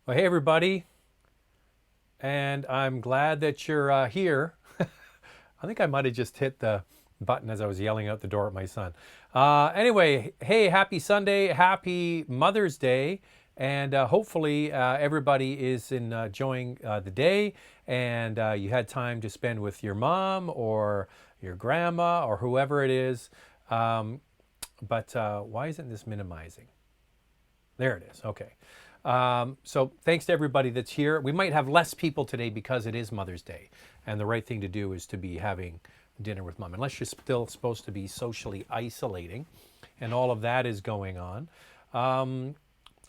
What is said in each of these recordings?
Well, hey everybody, and I'm glad that you're here. I think I might have just hit the button as I was yelling out the door at my son. Anyway, hey, happy Sunday, happy Mother's Day, and hopefully everybody is enjoying the day, and you had time to spend with your mom or your grandma or whoever it is. But why isn't this minimizing? There it is. Okay. So thanks to everybody that's here. We might have less people today because it is Mother's Day, and the right thing to do is to be having dinner with mom, unless you're still supposed to be socially isolating, and all of that is going on. I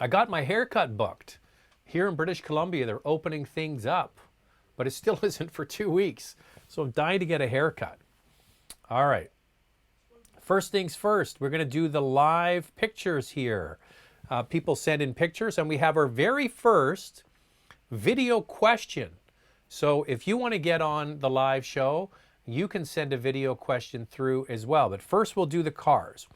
got my haircut booked here in British Columbia. They're opening things up, but it still isn't for 2 weeks. So I'm dying to get a haircut. All right. First things first, we're going to do the live pictures here. People send in pictures, and we have our very first video question. So if you want to get on the live show, you can send a video question through as well. But first, we'll do the cars.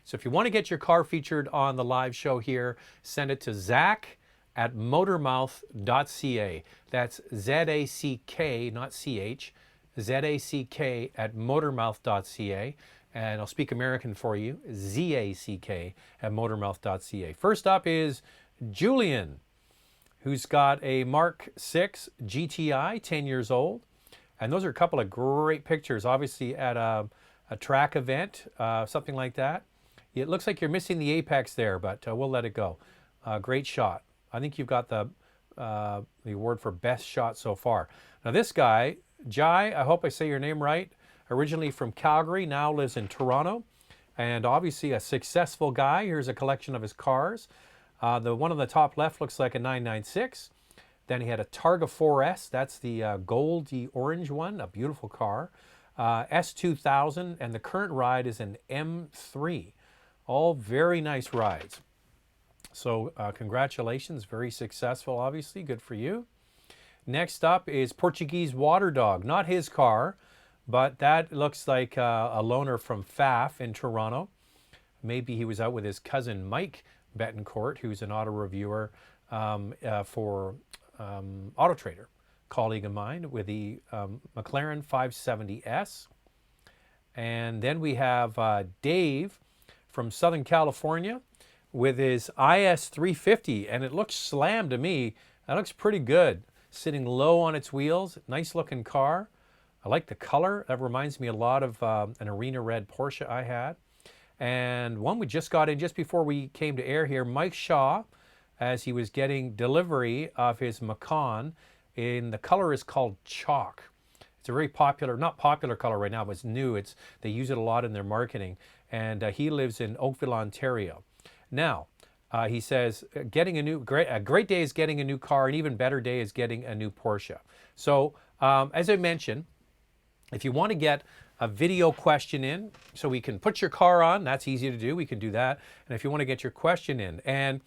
So if you want to get your car featured on the live show here, send it to Zack@motormouth.ca. That's Z-A-C-K, not C-H, Z-A-C-K at motormouth.ca. And I'll speak American for you, Z-A-C-K at motormouth.ca. First up is Julian, who's got a Mark 6 GTI, 10 years old. And those are a couple of great pictures, obviously at a track event, something like that. It looks like you're missing the apex there, but we'll let it go. Great shot. I think you've got the award for best shot so far. Now this guy, Jai, I hope I say your name right, originally from Calgary, now lives in Toronto, and obviously a successful guy. Here's a collection of his cars. The one on the top left looks like a 996. Then he had a Targa 4S. That's the goldy orange one, a beautiful car. S2000, and the current ride is an M3. All very nice rides. So congratulations, very successful, obviously. Good for you. Next up is Portuguese Water Dog. Not his car, but that looks like a loaner from FAF in Toronto. Maybe he was out with his cousin Mike Betancourt, who's an auto reviewer for Auto Trader, colleague of mine, with the McLaren 570S. And then we have Dave from Southern California with his IS350, and it looks slammed to me. That looks pretty good. Sitting low on its wheels, nice looking car. I like the color. That reminds me a lot of an arena red Porsche I had. And one we just got in just before we came to air here, Mike Shaw, as he was getting delivery of his Macan. And the color is called chalk. It's a very popular, not popular color right now, but it's new. They use it a lot in their marketing. And he lives in Oakville, Ontario. Now, he says, a great day is getting a new car. An even better day is getting a new Porsche. So, as I mentioned, if you want to get a video question in, so we can put your car on, that's easy to do. We can do that. And if you want to get your question in, and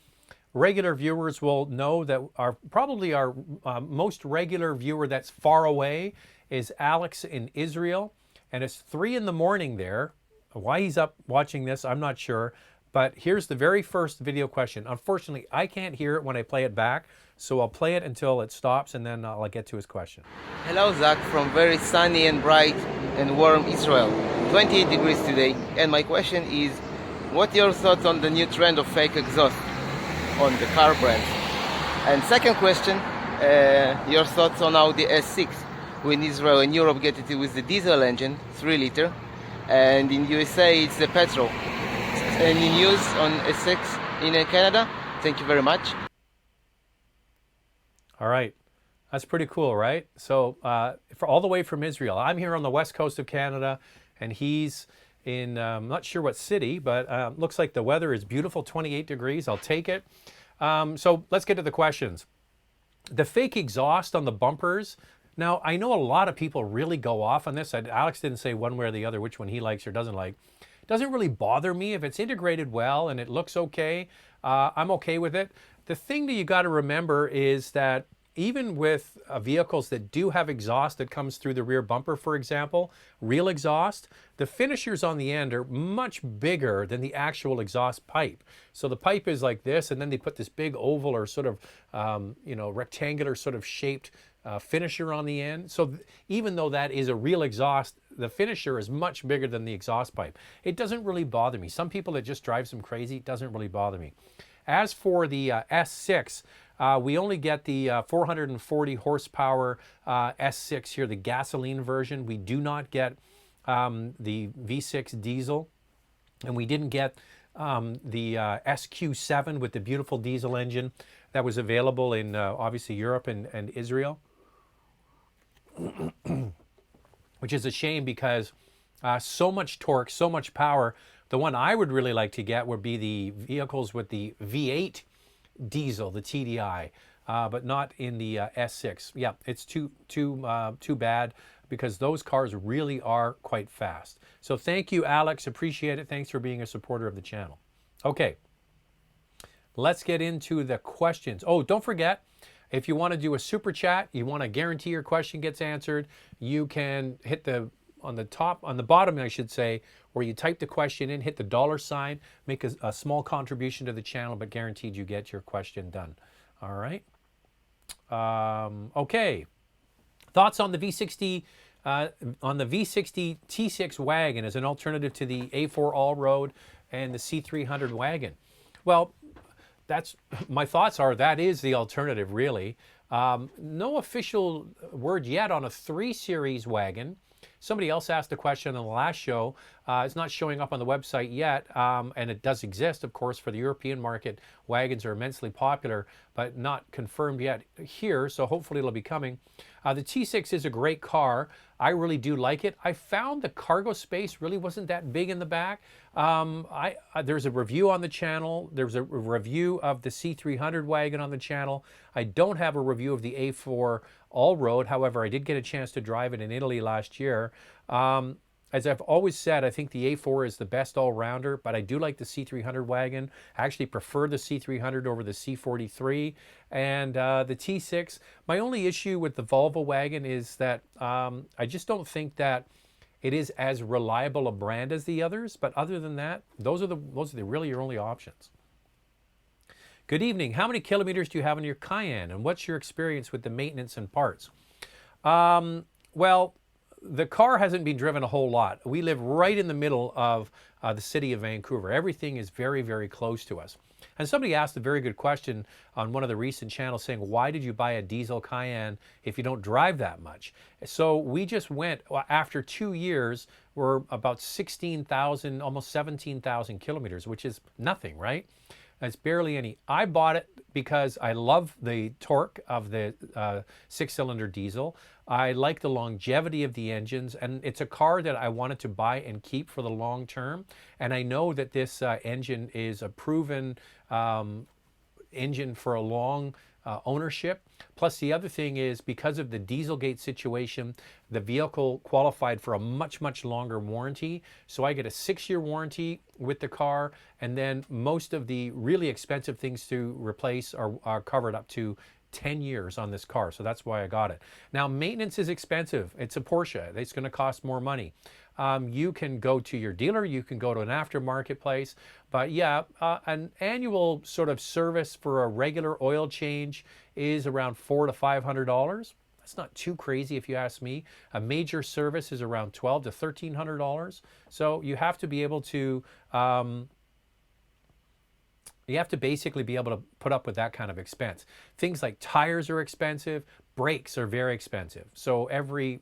regular viewers will know that probably our most regular viewer that's far away is Alex in Israel. And it's 3 in the morning there. Why he's up watching this, I'm not sure. But here's the very first video question. Unfortunately, I can't hear it when I play it back, so I'll play it until it stops, and then I'll get to his question. Hello, Zach, from very sunny and bright and warm Israel. 28 degrees today, and my question is, what are your thoughts on the new trend of fake exhaust on the car brands? And second question, your thoughts on Audi S6. When Israel and Europe get it with the diesel engine, 3 liter, and in USA it's the petrol. Any news on S6 in Canada? Thank you very much. All right. That's pretty cool, right? So for all the way from Israel. I'm here on the west coast of Canada, and he's in, I'm not sure what city, but looks like the weather is beautiful, 28 degrees. I'll take it. So let's get to the questions. The fake exhaust on the bumpers. Now, I know a lot of people really go off on this. Alex didn't say one way or the other which one he likes or doesn't like. Doesn't really bother me if it's integrated well and it looks okay. I'm okay with it. The thing that you got to remember is that even with vehicles that do have exhaust that comes through the rear bumper, for example, real exhaust, the finishers on the end are much bigger than the actual exhaust pipe. So the pipe is like this, and then they put this big oval or sort of, rectangular sort of shaped finisher on the end. So even though that is a real exhaust, the finisher is much bigger than the exhaust pipe. It doesn't really bother me. Some people, it just drives them crazy. It doesn't really bother me. As for the S6, we only get the 440 horsepower S6 here, the gasoline version. We do not get the V6 diesel, and we didn't get the SQ7 with the beautiful diesel engine that was available in obviously Europe and Israel, which is a shame because so much torque, so much power. The one I would really like to get would be the vehicles with the V8 diesel, the TDI, but not in the S6. Yeah, it's too bad because those cars really are quite fast. So thank you, Alex. Appreciate it. Thanks for being a supporter of the channel. Okay, let's get into the questions. Oh, don't forget, if you want to do a super chat, you want to guarantee your question gets answered, you can hit on the bottom, I should say, where you type the question in, hit the $sign, make a small contribution to the channel, but guaranteed you get your question done. All right. Okay. Thoughts on the V60 T6 wagon as an alternative to the A4 all-road and the C300 wagon? Well, my thoughts are that is the alternative, really. No official word yet on a 3 Series wagon. Somebody else asked a question on the last show. It's not showing up on the website yet, and it does exist, of course, for the European market. Wagons are immensely popular, but not confirmed yet here, so hopefully it'll be coming. The T6 is a great car. I really do like it. I found the cargo space really wasn't that big in the back. There's a review on the channel. There's a review of the C300 wagon on the channel. I don't have a review of the A4 all-road. However, I did get a chance to drive it in Italy last year. As I've always said, I think the A4 is the best all-rounder, but I do like the C300 wagon. I actually prefer the C300 over the C43. And the T6, my only issue with the Volvo wagon is that I just don't think that it is as reliable a brand as the others. But other than that, those are really your only options. Good evening. How many kilometers do you have on your Cayenne, and what's your experience with the maintenance and parts? Well, the car hasn't been driven a whole lot. We live right in the middle of the city of Vancouver. Everything is very, very close to us. And somebody asked a very good question on one of the recent channels saying, why did you buy a diesel Cayenne if you don't drive that much? So we just went, after 2 years, we're about 16,000, almost 17,000 kilometers, which is nothing, right? It's barely any. I bought it because I love the torque of the 6-cylinder diesel. I like the longevity of the engines, and it's a car that I wanted to buy and keep for the long term. And I know that this engine is a proven engine for a long ownership. Plus, the other thing is, because of the Dieselgate situation, the vehicle qualified for a much, much longer warranty. So I get a 6-year warranty with the car, and then most of the really expensive things to replace are covered up to 10 years on this car. So that's why I got it. Now, maintenance is expensive. It's a Porsche. It's going to cost more money. You can go to your dealer, you can go to an aftermarket place, but yeah, an annual sort of service for a regular oil change is around $400 to $500. That's not too crazy if you ask me. A major service is around $1,200 to $1,300. So you have to be able to you have to basically be able to put up with that kind of expense. Things like tires are expensive, brakes are very expensive. So every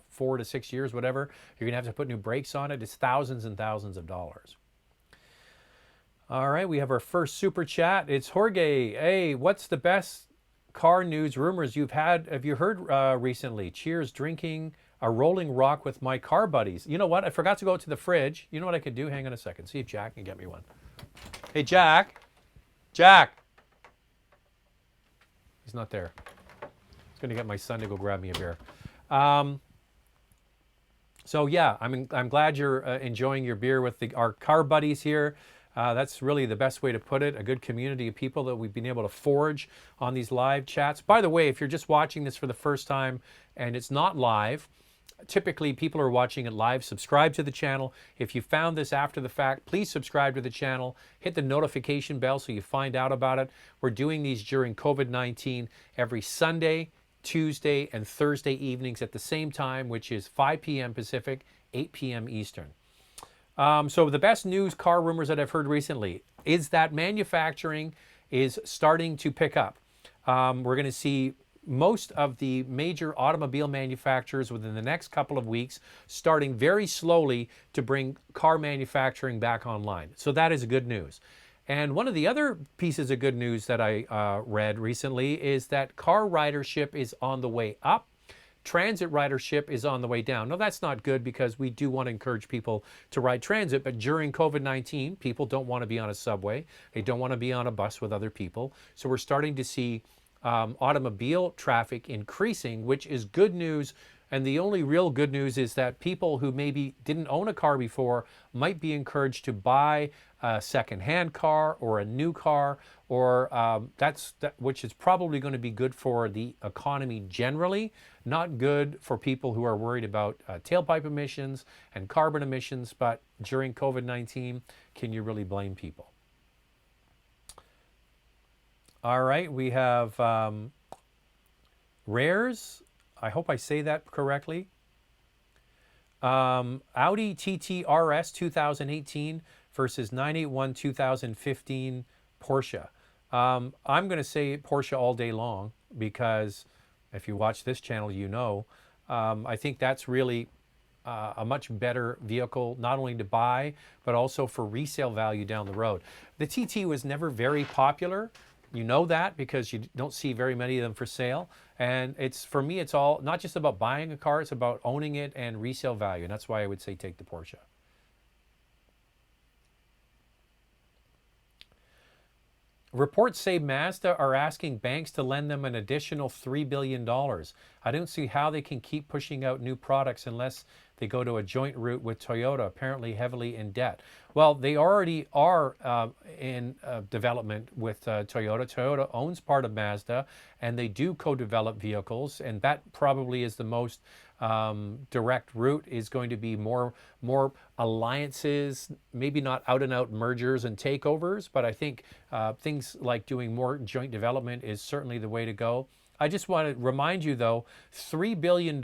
4 to 6 years, whatever, you're gonna have to put new brakes on it. It's thousands and thousands of dollars. All right, we have our first super chat. It's Jorge. Hey, what's the best car news rumors have you heard recently? Cheers, drinking a Rolling Rock with my car buddies. You know what? I forgot to go to the fridge. You know what I could do? Hang on a second. See if Jack can get me one. Hey, Jack. Jack. He's not there. I was going to get my son to go grab me a beer. So yeah, I'm glad you're enjoying your beer with our car buddies here. That's really the best way to put it. A good community of people that we've been able to forge on these live chats. By the way, if you're just watching this for the first time and it's not live, typically people are watching it live. Subscribe to the channel. If you found this after the fact, please subscribe to the channel. Hit the notification bell so you find out about it. We're doing these during COVID-19 every Sunday, Tuesday, and Thursday evenings at the same time, which is 5 p.m. Pacific, 8 p.m. Eastern. So the best news car rumors that I've heard recently is that manufacturing is starting to pick up. We're going to see most of the major automobile manufacturers within the next couple of weeks starting very slowly to bring car manufacturing back online. So that is good news. And one of the other pieces of good news that I read recently is that car ridership is on the way up. Transit ridership is on the way down. Now, that's not good because we do want to encourage people to ride transit, but during COVID-19, people don't want to be on a subway. They don't want to be on a bus with other people. So we're starting to see automobile traffic increasing, which is good news. And the only real good news is that people who maybe didn't own a car before might be encouraged to buy a second-hand car or a new car, or which is probably going to be good for the economy generally, not good for people who are worried about tailpipe emissions and carbon emissions. But during COVID-19, can you really blame people? All right, we have Rares. I hope I say that correctly. Audi TT RS 2018 versus 981 2015 Porsche. I'm going to say Porsche all day long because if you watch this channel, you know, I think that's really a much better vehicle, not only to buy, but also for resale value down the road. The TT was never very popular. You know that because you don't see very many of them for sale. And for me, it's all not just about buying a car, it's about owning it and resale value. And that's why I would say take the Porsche. Reports say Mazda are asking banks to lend them an additional $3 billion. I don't see how they can keep pushing out new products unless they go to a joint route with Toyota, apparently heavily in debt. Well, they already are in development with Toyota. Toyota owns part of Mazda, and they do co-develop vehicles, and that probably is the most direct route, is going to be more alliances, maybe not out-and-out mergers and takeovers, but I think things like doing more joint development is certainly the way to go. I just want to remind you, though, $3 billion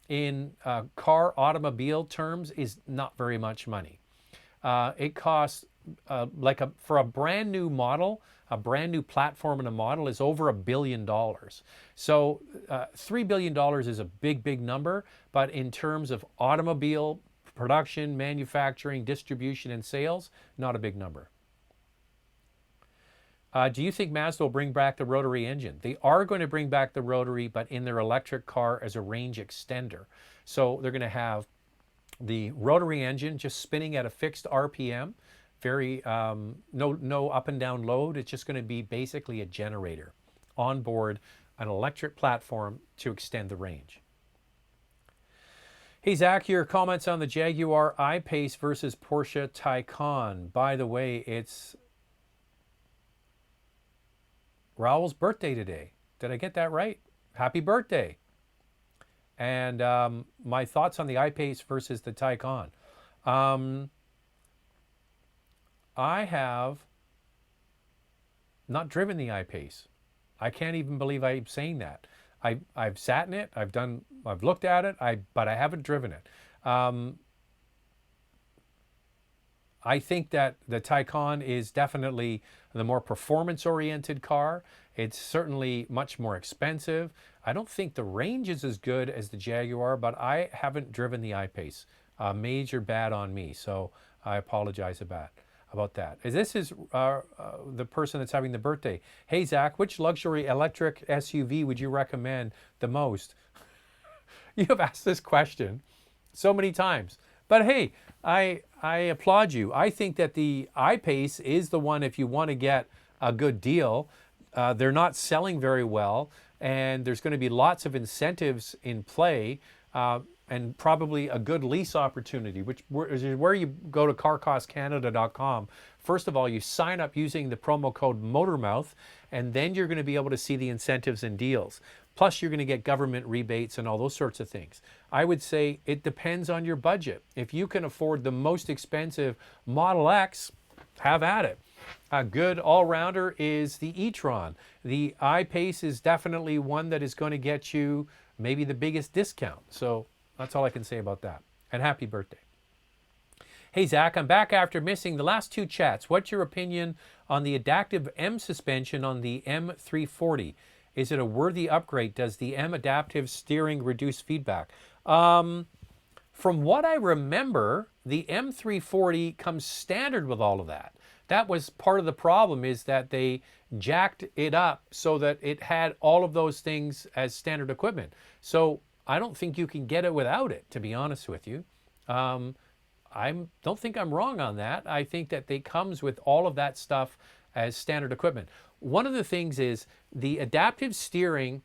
in automobile terms is not very much money. It costs, for a brand new model, a brand new platform and a model is over $1 billion. So $3 billion is a big number, but in terms of automobile production, manufacturing, distribution, and sales, not a big number. Do you think Mazda will bring back the rotary engine? They are going to bring back the rotary, but in their electric car as a range extender. So they're going to have the rotary engine just spinning at a fixed RPM, very no up and down load. It's just going to be basically a generator on board an electric platform to extend the range. Hey Zach, your comments on the Jaguar I-Pace versus Porsche Taycan. By the way, it's Raul's birthday today. Did I get that right? Happy birthday. And my thoughts on the I-Pace versus the Taycan. I have not driven the I-Pace. I can't even believe I'm saying that. I've sat in it. I've looked at it. But I haven't driven it. I think that the Taycan is definitely the more performance-oriented car. It's certainly much more expensive. I don't think the range is as good as the Jaguar, but I haven't driven the I-Pace. Major bad on me, so I apologize about that. This is the person that's having the birthday. Hey, Zach, which luxury electric SUV would you recommend the most? You have asked this question so many times. But hey, I applaud you. I think that the I-Pace is the one if you want to get a good deal. They're not selling very well, and there's going to be lots of incentives in play. and probably a good lease opportunity, which is where you go to carcostcanada.com. First of all, you sign up using the promo code MOTORMOUTH, and then you're going to be able to see the incentives and deals. Plus, you're going to get government rebates and all those sorts of things. I would say it depends on your budget. If you can afford the most expensive Model X, have at it. A good all-rounder is the e-tron. The iPace is definitely one that is going to get you maybe the biggest discount. So that's all I can say about that. And happy birthday. Hey, Zach, I'm back after missing the last two chats. What's your opinion on the adaptive M suspension on the M340? Is it a worthy upgrade? Does the M adaptive steering reduce feedback? From what I remember, the M340 comes standard with all of that. That was part of the problem, is that they jacked it up so that it had all of those things as standard equipment. So I don't think you can get it without it, to be honest with you. I don't think I'm wrong on that. I think that it comes with all of that stuff as standard equipment. One of the things is the adaptive steering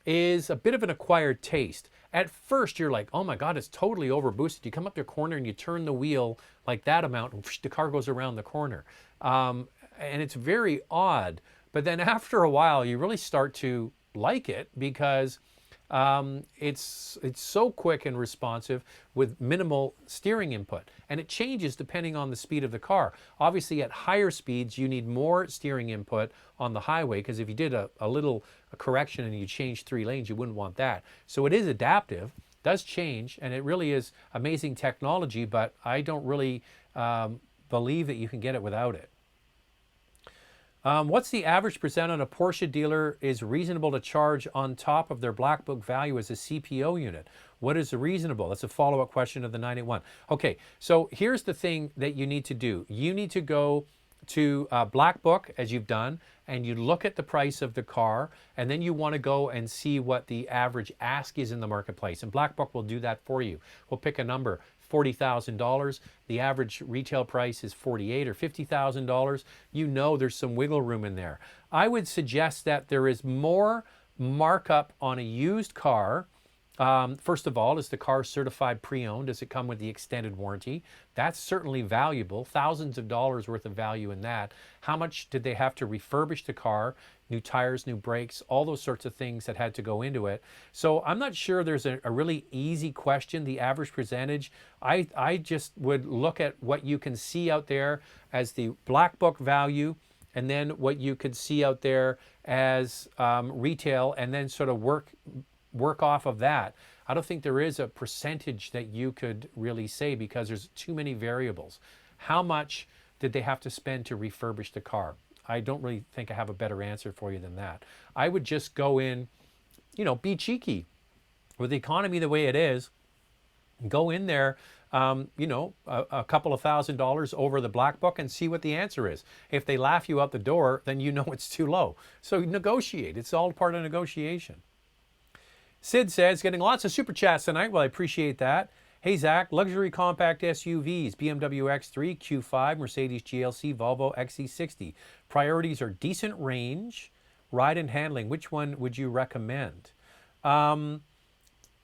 is a bit of an acquired taste. At first, you're like, oh my God, it's totally overboosted. You come up to a corner and you turn the wheel like that amount, and the car goes around the corner. And it's very odd. But then after a while, you really start to like it because it's so quick and responsive with minimal steering input, and it changes depending on the speed of the car. Obviously, at higher speeds, you need more steering input on the highway, because if you did a little correction and you changed 3 lanes, you wouldn't want that. So it is adaptive, does change, and it really is amazing technology, but I don't really believe that you can get it without it. What's the average percent on a Porsche dealer is reasonable to charge on top of their black book value as a CPO unit? What is reasonable? That's a follow-up question of the 981. Okay, so here's the thing that you need to do. You need to go to Black Book, as you've done, and you look at the price of the car, and then you want to go and see what the average ask is in the marketplace. And Black Book will do that for you. We'll pick a number. $40,000. The average retail price is $48,000 or $50,000. You know there's some wiggle room in there. I would suggest that there is more markup on a used car. First of all, is the car certified pre-owned? Does it come with the extended warranty? That's certainly valuable. Thousands of dollars worth of value in that. How much did they have to refurbish the car? New tires, new brakes, all those sorts of things that had to go into it. So I'm not sure there's a really easy question, the average percentage. I just would look at what you can see out there as the Black Book value, and then what you could see out there as retail, and then sort of work off of that. I don't think there is a percentage that you could really say, because there's too many variables. How much did they have to spend to refurbish the car? I don't really think I have a better answer for you than that. I would just go in, be cheeky. With the economy the way it is, go in there, a couple of $1,000s over the Black Book and see what the answer is. If they laugh you out the door, then you know it's too low. So negotiate. It's all part of negotiation. Sid says, getting lots of super chats tonight. Well, I appreciate that. Hey, Zach, luxury compact SUVs, BMW X3, Q5, Mercedes GLC, Volvo XC60. Priorities are decent range, ride and handling. Which one would you recommend?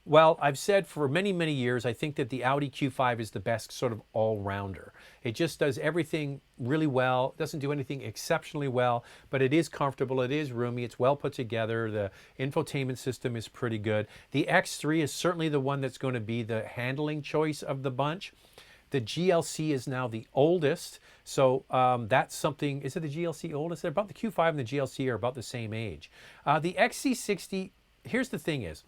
Well, I've said for many, many years, I think that the Audi Q5 is the best sort of all-rounder. It just does everything really well. It doesn't do anything exceptionally well, but it is comfortable, it is roomy, it's well put together. The infotainment system is pretty good. The X3 is certainly the one that's going to be the handling choice of the bunch. The GLC is now the oldest, so that's something. Is it the GLC oldest? They're about the Q5 and the GLC are about the same age. The XC60, here's the thing is,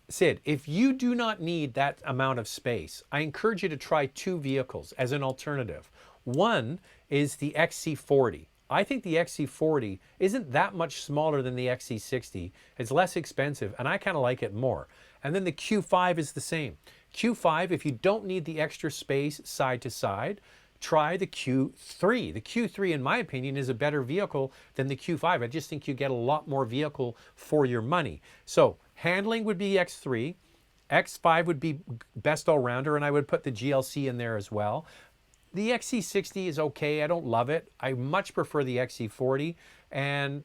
Sid, if you do not need that amount of space, I encourage you to try 2 vehicles as an alternative. One is the XC40. I think the XC40 isn't that much smaller than the XC60. It's less expensive, and I kind of like it more. And then the Q5 is the same. Q5, if you don't need the extra space side to side, try the Q3. The Q3, in my opinion, is a better vehicle than the Q5. I just think you get a lot more vehicle for your money. So handling would be X3. X5 would be best all-rounder, and I would put the GLC in there as well. The XC60 is okay. I don't love it. I much prefer the XC40. And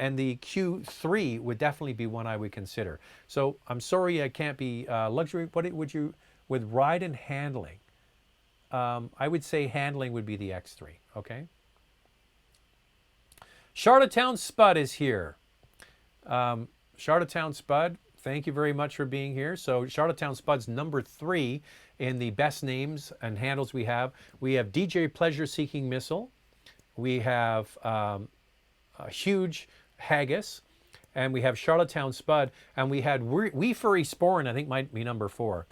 And the Q3 would definitely be one I would consider. So I'm sorry I can't be luxury. What would you, with ride and handling, I would say handling would be the X3, okay? Charlottetown Spud is here. Charlottetown Spud, thank you very much for being here. So Charlottetown Spud's number 3 in the best names and handles we have. We have DJ Pleasure Seeking Missile. We have a huge Haggis. And we have Charlottetown Spud. And we had Wee Furry Sporn, I think might be number 4.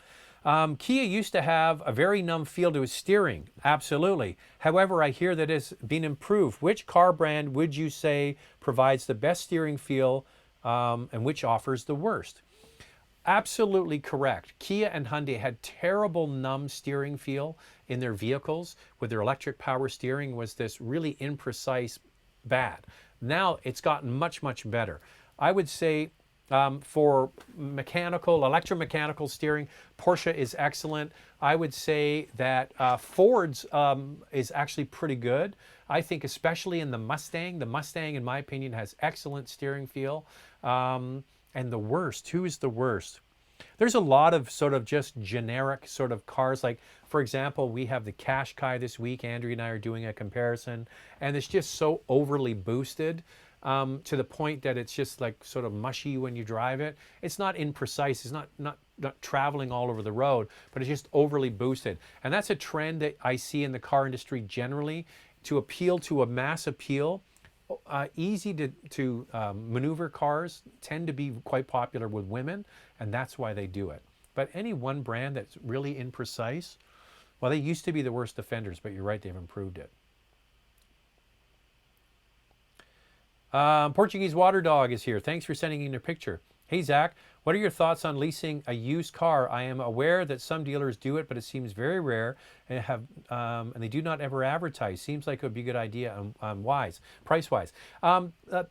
Kia used to have a very numb feel to its steering. Absolutely. However, I hear that it's been improved. Which car brand would you say provides the best steering feel and which offers the worst? Absolutely correct. Kia and Hyundai had terrible numb steering feel in their vehicles with their electric power steering. Was this really imprecise bad. Now it's gotten much, much better. I would say for mechanical, electromechanical steering, Porsche is excellent. I would say that Ford's is actually pretty good. I think especially in the Mustang. The Mustang, in my opinion, has excellent steering feel. And the worst, who is the worst? There's a lot of sort of just generic sort of cars. Like, for example, we have the Qashqai this week. Andrew and I are doing a comparison. And it's just so overly boosted to the point that it's just like sort of mushy when you drive it. It's not imprecise. It's not traveling all over the road, but it's just overly boosted. And that's a trend that I see in the car industry generally to appeal to a mass appeal. Easy to maneuver cars tend to be quite popular with women, and that's why they do it. But any one brand that's really imprecise, well, they used to be the worst offenders, but you're right, they've improved it. Portuguese Water Dog is here. Thanks for sending in your picture. Hey, Zach, what are your thoughts on leasing a used car? I am aware that some dealers do it, but it seems very rare and they do not ever advertise. Seems like it would be a good idea price-wise.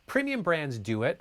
Premium brands do it.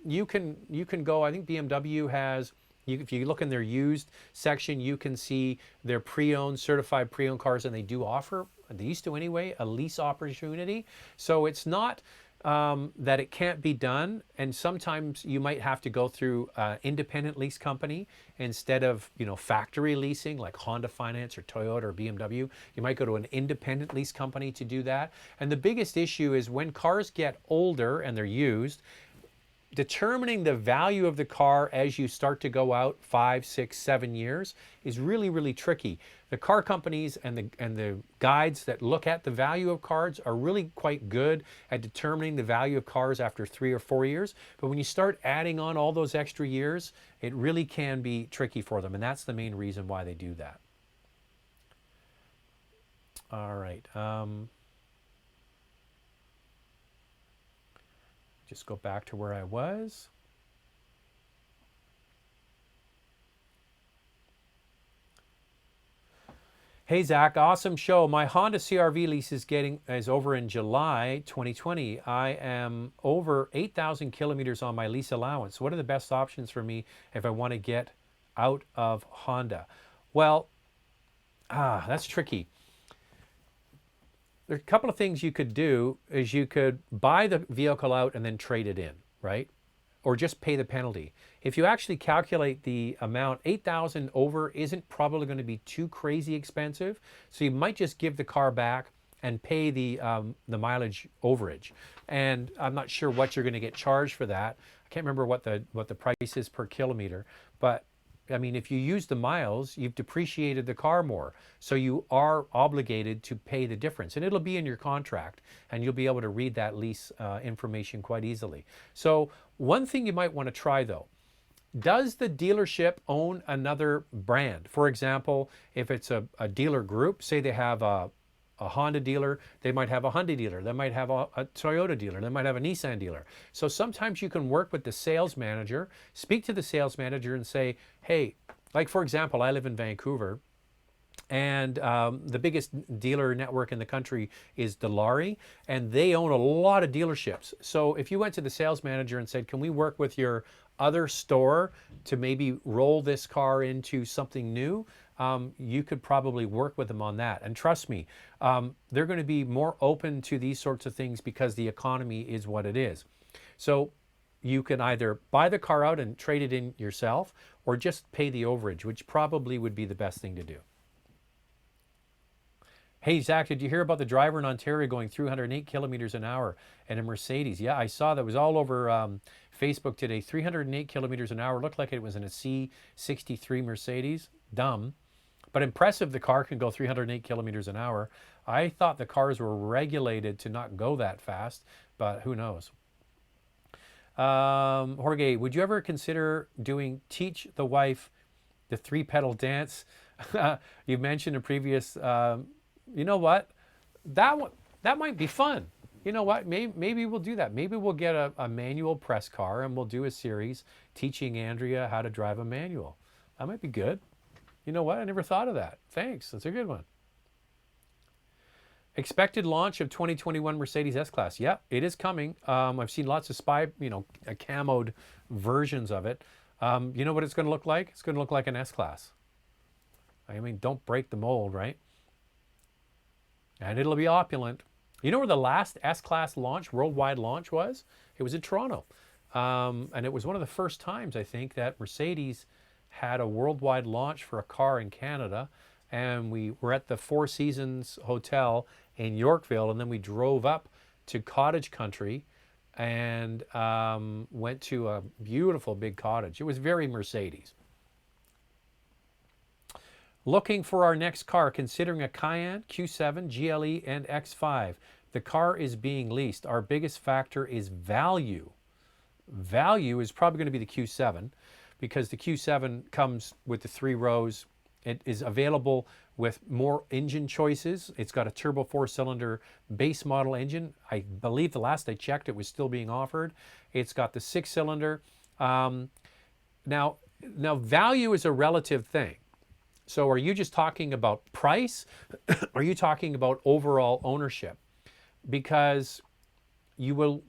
You can go, I think BMW has, if you look in their used section, you can see their pre-owned, certified pre-owned cars, and they do offer, they used to anyway, a lease opportunity. So it's not that it can't be done, and sometimes you might have to go through independent lease company instead of factory leasing like Honda Finance or Toyota or BMW. You might go to an independent lease company to do that. And the biggest issue is when cars get older and they're used, determining the value of the car as you start to go out 5, 6, 7 years is really, really tricky. The car companies and the guides that look at the value of cars are really quite good at determining the value of cars after 3 or 4 years. But when you start adding on all those extra years, it really can be tricky for them. And that's the main reason why they do that. All right. Just go back to where I was. Hey Zach, awesome show. My Honda CR-V lease is over in July 2020. I am over 8,000 kilometers on my lease allowance. What are the best options for me if I want to get out of Honda? Well, that's tricky. There's a couple of things you could do. Is you could buy the vehicle out and then trade it in, right? Or just pay the penalty. If you actually calculate the amount, 8,000 over isn't probably going to be too crazy expensive. So you might just give the car back and pay the mileage overage. And I'm not sure what you're going to get charged for that. I can't remember what the price is per kilometer, but I mean, if you use the miles, you've depreciated the car more. So you are obligated to pay the difference. And it'll be in your contract, and you'll be able to read that lease information quite easily. So one thing you might want to try, though, does the dealership own another brand? For example, if it's a dealer group, say they have a Honda dealer, they might have a Hyundai dealer, they might have a Toyota dealer, they might have a Nissan dealer. So sometimes you can work with the sales manager, speak to the sales manager and say, hey, like for example, I live in Vancouver, and the biggest dealer network in the country is Dilawri, and they own a lot of dealerships. So if you went to the sales manager and said, can we work with your other store to maybe roll this car into something new, you could probably work with them on that. And trust me, they're going to be more open to these sorts of things because the economy is what it is. So you can either buy the car out and trade it in yourself, or just pay the overage, which probably would be the best thing to do. Hey, Zach, did you hear about the driver in Ontario going 308 kilometers an hour in a Mercedes? Yeah, I saw that. It was all over Facebook today. 308 kilometers an hour. Looked like it was in a C63 Mercedes. Dumb. But impressive, the car can go 308 kilometers an hour. I thought the cars were regulated to not go that fast, but who knows? Jorge, would you ever consider teach the wife the 3-pedal dance? You mentioned in previous... you know what? That might be fun. You know what? Maybe we'll do that. Maybe we'll get a manual press car and we'll do a series teaching Andrea how to drive a manual. That might be good. You know what? I never thought of that. Thanks. That's a good one. Expected launch of 2021 Mercedes S-Class. Yeah, it is coming. I've seen lots of camoed versions of it. You know what it's going to look like? It's going to look like an S-Class. I mean, don't break the mold, right? And it'll be opulent. You know where the last S-Class launch, worldwide launch was? It was in Toronto. And it was one of the first times, I think, that Mercedes had a worldwide launch for a car in Canada. And we were at the Four Seasons Hotel in Yorkville, and then we drove up to Cottage Country and went to a beautiful big cottage. It was very Mercedes. Looking for our next car, considering a Cayenne, Q7, GLE, and X5. The car is being leased. Our biggest factor is value. Value is probably going to be the Q7 because the Q7 comes with the 3 rows. It is available with more engine choices. It's got a turbo 4-cylinder base model engine. I believe the last I checked, it was still being offered. It's got the 6-cylinder. Now, value is a relative thing. So are you just talking about price? Are you talking about overall ownership? Because you'll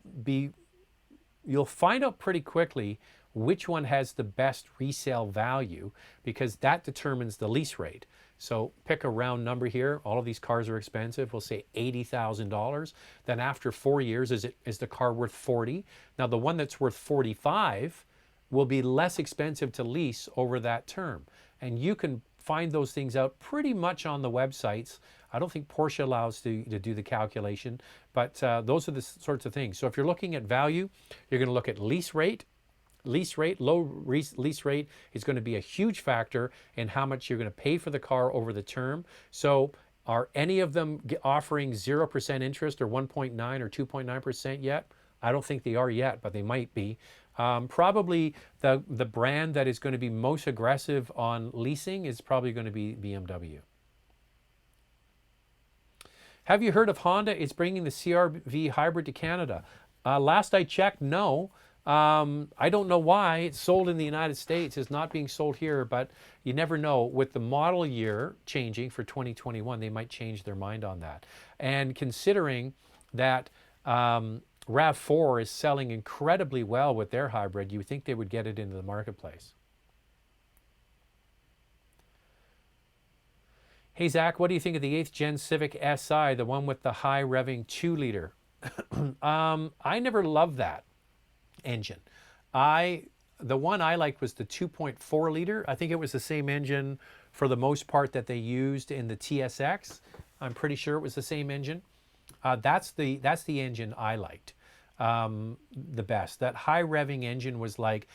find out pretty quickly which one has the best resale value, because that determines the lease rate. So pick a round number here. All of these cars are expensive. We'll say $80,000. Then after 4 years, is the car worth 40? Now the one that's worth 45 will be less expensive to lease over that term. And you can find those things out pretty much on the websites. I don't think Porsche allows to do the calculation, but those are the sorts of things. So if you're looking at value, you're going to look at lease rate. Lease rate, lease rate is going to be a huge factor in how much you're going to pay for the car over the term. So are any of them offering 0% interest or 1.9 or 2.9% yet? I don't think they are yet, but they might be. Probably the brand that is going to be most aggressive on leasing is probably going to be BMW. Have you heard of Honda? It's bringing the CR-V hybrid to Canada. Last I checked, no. I don't know why. It's sold in the United States. It's not being sold here, but you never know. With the model year changing for 2021, they might change their mind on that. And considering that RAV4 is selling incredibly well with their hybrid, you would think they would get it into the marketplace. Hey, Zach, what do you think of the 8th Gen Civic Si, the one with the high revving 2-liter? I never loved that engine. The one I liked was the 2.4 liter. I think it was the same engine for the most part that they used in the TSX. I'm pretty sure it was the same engine. That's the engine I liked the best. That high revving engine was like,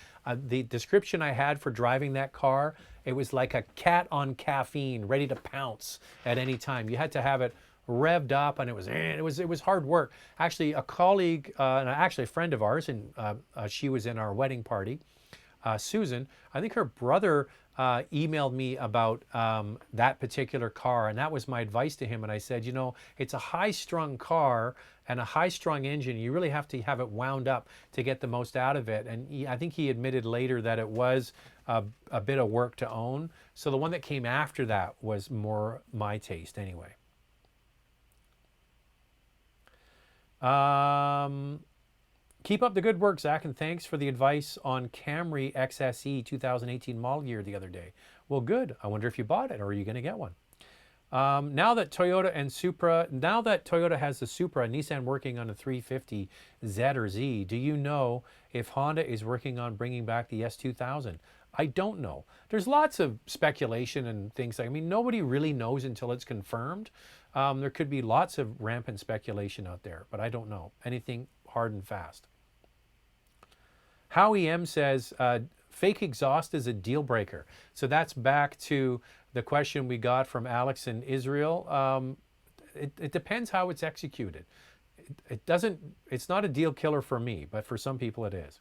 the description I had for driving that car, it was like a cat on caffeine, ready to pounce at any time. You had to have it revved up, and it was hard work. Actually, a colleague, and actually a friend of ours, and she was in our wedding party, Susan, I think her brother emailed me about that particular car, and that was my advice to him. And I said, you know, it's a high-strung car and a high-strung engine. You really have to have it wound up to get the most out of it. And I think he admitted later that it was a bit of work to own. So the one that came after that was more my taste anyway. Keep up the good work, Zach, and thanks for the advice on Camry XSE 2018 model year the other day. Well, good. I wonder if you bought it, or are you going to get one? Now that Toyota has the Supra and Nissan working on a 350 Z or Z, do you know if Honda is working on bringing back the S2000? I don't know. There's lots of speculation and things. I mean, nobody really knows until it's confirmed. There could be lots of rampant speculation out there, but I don't know anything hard and fast. Howie M says, fake exhaust is a deal breaker. So that's back to the question we got from Alex in Israel. It depends how it's executed. It's not a deal killer for me, but for some people it is.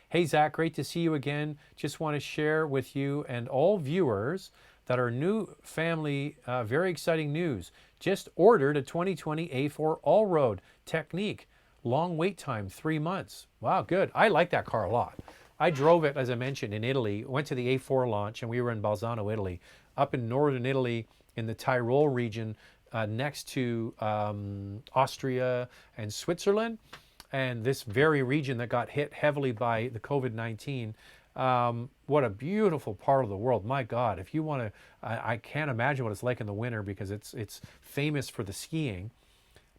Hey, Zach, great to see you again. Just want to share with you and all viewers that our new family, very exciting news. Just ordered a 2020 A4 All-Road Technique. Long wait time, 3 months. Wow, good. I like that car a lot. I drove it, as I mentioned, in Italy. Went to the A4 launch, and we were in Bolzano, Italy, up in northern Italy in the Tyrol region next to Austria and Switzerland. And this very region that got hit heavily by the COVID-19. What a beautiful part of the world. My God, if you want to, I can't imagine what it's like in the winter because it's famous for the skiing.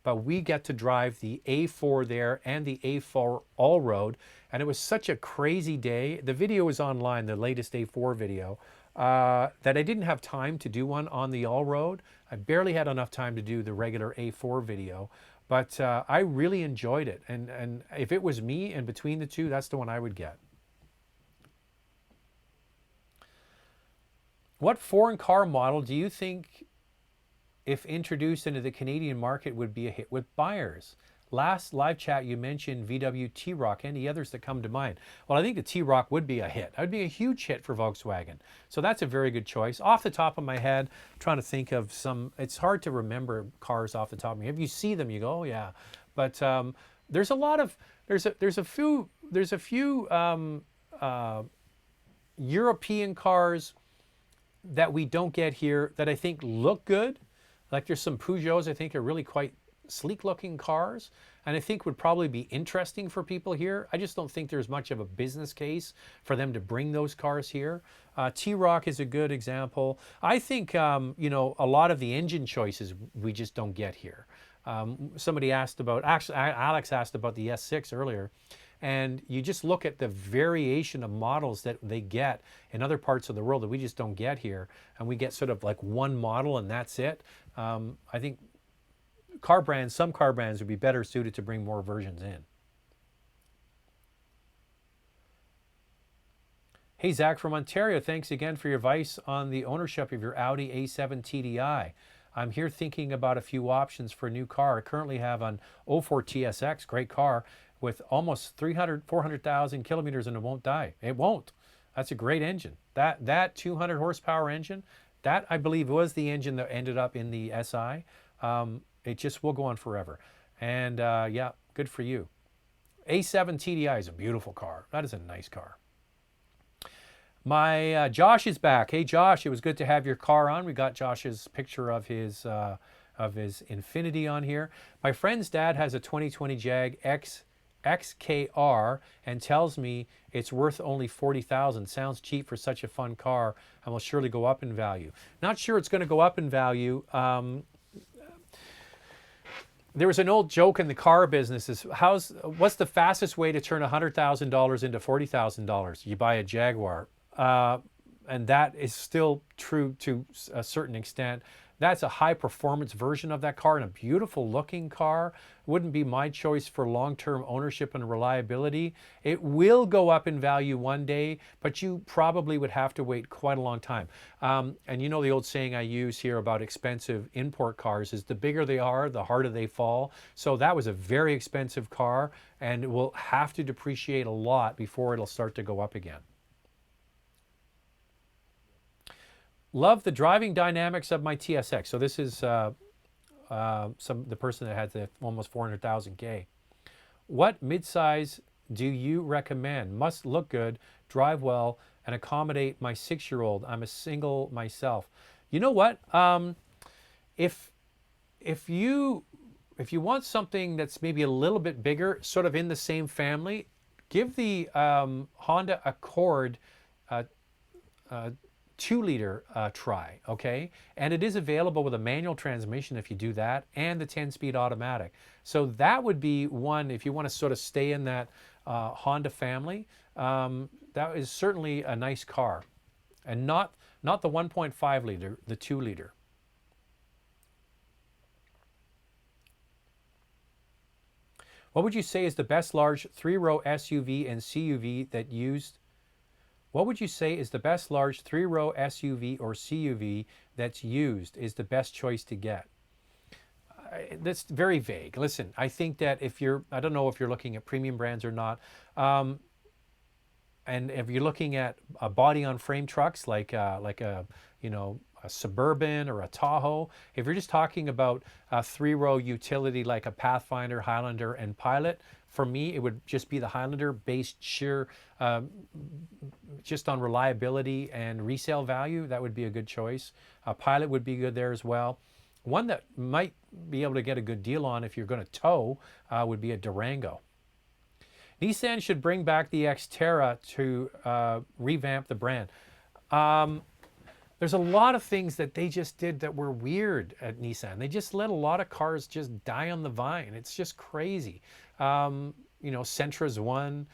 But we get to drive the A4 there and the A4 All-Road. And it was such a crazy day. The video is online, the latest A4 video, that I didn't have time to do one on the All-Road. I barely had enough time to do the regular A4 video. But I really enjoyed it. And if it was me and between the two, that's the one I would get. What foreign car model do you think, if introduced into the Canadian market, would be a hit with buyers? Last live chat, you mentioned VW TRoc. Any others that come to mind? Well, I think the TRoc would be a hit. That would be a huge hit for Volkswagen. So that's a very good choice. Off the top of my head, I'm trying to think of some. It's hard to remember cars off the top of my head. If you see them, you go, oh yeah. But there's a lot of there's a few European cars that we don't get here that I think look good. Like there's some Peugeots I think are really quite sleek looking cars and I think would probably be interesting for people here. I just don't think there's much of a business case for them to bring those cars here. TRoc is a good example. I think, you know, a lot of the engine choices we just don't get here. Somebody asked about, actually Alex asked about the S6 earlier. And you just look at the variation of models that they get in other parts of the world that we just don't get here. And we get sort of like one model and that's it. I think some car brands would be better suited to bring more versions in. Hey, Zach from Ontario, thanks again for your advice on the ownership of your Audi A7 TDI. I'm here thinking about a few options for a new car. I currently have an 04 TSX, great car, with almost 400,000 kilometers and it won't die. It won't. That's a great engine. That 200 horsepower engine, that I believe was the engine that ended up in the SI. It just will go on forever. And yeah, good for you. A7 TDI is a beautiful car. That is a nice car. My Josh is back. Hey Josh, it was good to have your car on. We got Josh's picture of his Infiniti on here. My friend's dad has a 2020 Jag XKR and tells me it's worth only $40,000. Sounds cheap for such a fun car and will surely go up in value. Not sure it's going to go up in value. There was an old joke in the car business is what's the fastest way to turn $100,000 into $40,000? You buy a Jaguar. And that is still true to a certain extent. That's a high performance version of that car and a beautiful looking car. Wouldn't be my choice for long-term ownership and reliability. It will go up in value one day, but you probably would have to wait quite a long time. And you know the old saying I use here about expensive import cars is the bigger they are, the harder they fall. So that was a very expensive car and it will have to depreciate a lot before it'll start to go up again. Love the driving dynamics of my TSX. So this is the person that had the almost 400,000 K. What midsize do you recommend? Must look good, drive well, and accommodate my 6-year-old. I'm a single myself. You know what? If you want something that's maybe a little bit bigger, sort of in the same family, give the Honda Accord 2-liter tri, okay? And it is available with a manual transmission if you do that, and the 10-speed automatic. So that would be one, if you want to sort of stay in that Honda family, that is certainly a nice car. And not the 1.5 liter, the 2-liter. What would you say is the best large 3-row SUV and CUV that used? What would you say is the best large 3-row SUV or CUV that's used is the best choice to get? That's very vague. Listen, I think that if you're, I don't know if you're looking at premium brands or not, and if you're looking at a body-on-frame trucks like a Suburban or a Tahoe, if you're just talking about a 3-row utility like a Pathfinder, Highlander, and Pilot, for me, it would just be the Highlander based sheer just on reliability and resale value. That would be a good choice. A Pilot would be good there as well. One that might be able to get a good deal on if you're going to tow would be a Durango. Nissan should bring back the Xterra to revamp the brand. There's a lot of things that they just did that were weird at Nissan. They just let a lot of cars just die on the vine. It's just crazy. Sentra's one,